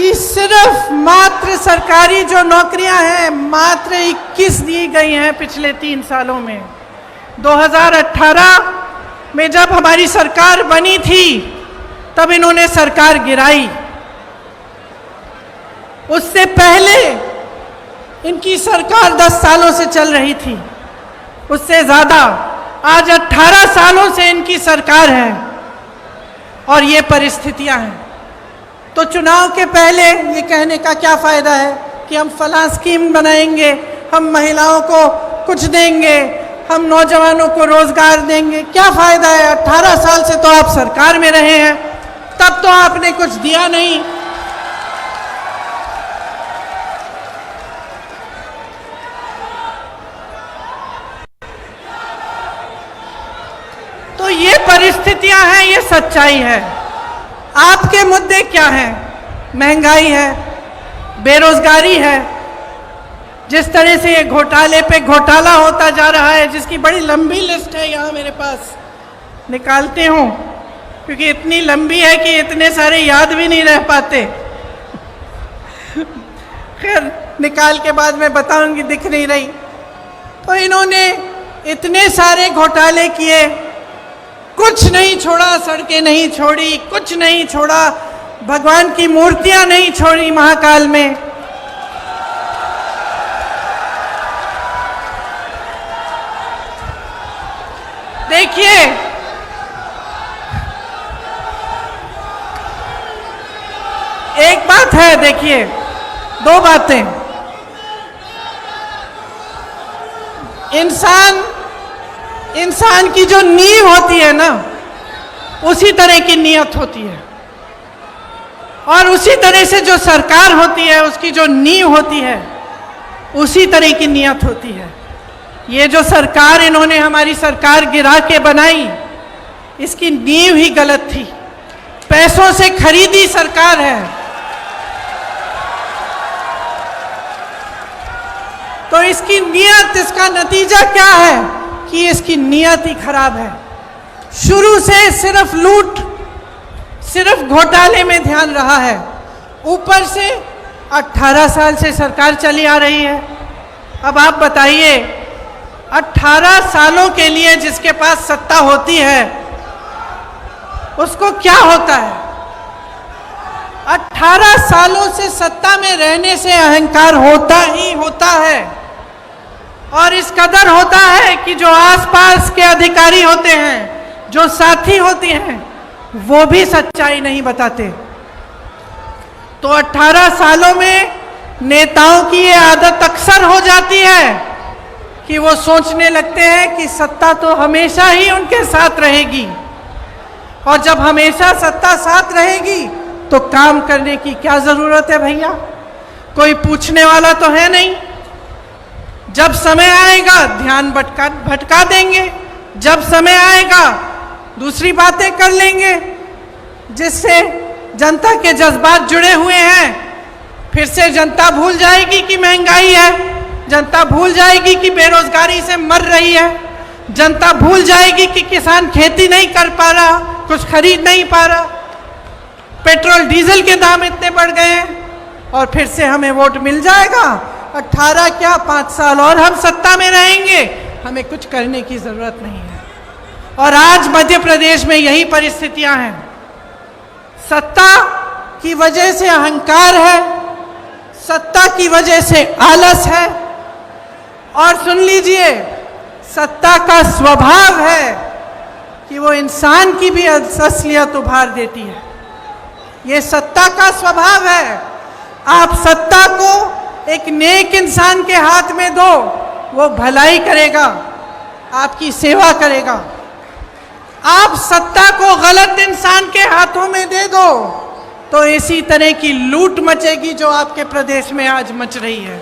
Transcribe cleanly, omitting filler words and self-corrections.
कि सिर्फ मात्र सरकारी जो नौकरियां हैं मात्र 21 दी गई हैं पिछले 3 सालों में। 2018 में जब हमारी सरकार बनी थी तब इन्होंने सरकार गिराई। उससे पहले इनकी सरकार 10 सालों से चल रही थी, उससे ज़्यादा। आज 18 सालों से इनकी सरकार है और ये परिस्थितियां हैं। तो चुनाव के पहले ये कहने का क्या फ़ायदा है कि हम फलां स्कीम बनाएंगे, हम महिलाओं को कुछ देंगे, हम नौजवानों को रोज़गार देंगे। क्या फ़ायदा है? 18 साल से तो आप सरकार में रहे हैं, तब तो आपने कुछ दिया नहीं। तो ये परिस्थितियां हैं, ये सच्चाई है। आपके मुद्दे क्या हैं? महंगाई है, बेरोजगारी है। जिस तरह से ये घोटाले पे घोटाला होता जा रहा है, जिसकी बड़ी लंबी लिस्ट है यहाँ मेरे पास, निकालते हूँ क्योंकि इतनी लंबी है कि इतने सारे याद भी नहीं रह पाते। खैर, निकाल के बाद मैं बताऊंगी, दिख नहीं रही। तो इन्होंने इतने सारे घोटाले किए, कुछ नहीं छोड़ा, सड़कें नहीं छोड़ी, कुछ नहीं छोड़ा, भगवान की मूर्तियां नहीं छोड़ी महाकाल में। देखिए, एक बात है, देखिए, 2 बातें। इंसान की जो नींव होती है ना, उसी तरह की नीयत होती है, और उसी तरह से जो सरकार होती है उसकी जो नींव होती है उसी तरह की नीयत होती है। ये जो सरकार इन्होंने हमारी सरकार गिरा के बनाई, इसकी नींव ही गलत थी। पैसों से खरीदी सरकार है। तो इसकी नीयत, इसका नतीजा क्या है कि इसकी नीयत ही खराब है। शुरू से सिर्फ लूट, सिर्फ घोटाले में ध्यान रहा है। ऊपर से 18 साल से सरकार चली आ रही है। अब आप बताइए, 18 सालों के लिए जिसके पास सत्ता होती है उसको क्या होता है? 18 सालों से सत्ता में रहने से अहंकार होता ही होता है, और इस कदर होता है कि जो आसपास के अधिकारी होते हैं, जो साथी होते हैं, वो भी सच्चाई नहीं बताते। तो 18 सालों में नेताओं की ये आदत अक्सर हो जाती है कि वो सोचने लगते हैं कि सत्ता तो हमेशा ही उनके साथ रहेगी, और जब हमेशा सत्ता साथ रहेगी तो काम करने की क्या जरूरत है भैया? कोई पूछने वाला तो है नहीं। जब समय आएगा ध्यान भटका देंगे, जब समय आएगा दूसरी बातें कर लेंगे जिससे जनता के जज्बात जुड़े हुए हैं। फिर से जनता भूल जाएगी कि महंगाई है, जनता भूल जाएगी कि बेरोजगारी से मर रही है, जनता भूल जाएगी कि किसान खेती नहीं कर पा रहा, कुछ खरीद नहीं पा रहा, पेट्रोल डीजल के दाम इतने बढ़ गए हैं, और फिर से हमें वोट मिल जाएगा। 18 क्या 5 साल और हम सत्ता में रहेंगे, हमें कुछ करने की जरूरत नहीं है। और आज मध्य प्रदेश में यही परिस्थितियां हैं। सत्ता की वजह से अहंकार है, सत्ता की वजह से आलस है, और सुन लीजिए, सत्ता का स्वभाव है कि वो इंसान की भी असलियत उभार देती है। ये सत्ता का स्वभाव है। आप सत्ता को एक नेक इंसान के हाथ में दो, वो भलाई करेगा, आपकी सेवा करेगा। आप सत्ता को गलत इंसान के हाथों में दे दो तो इसी तरह की लूट मचेगी जो आपके प्रदेश में आज मच रही है।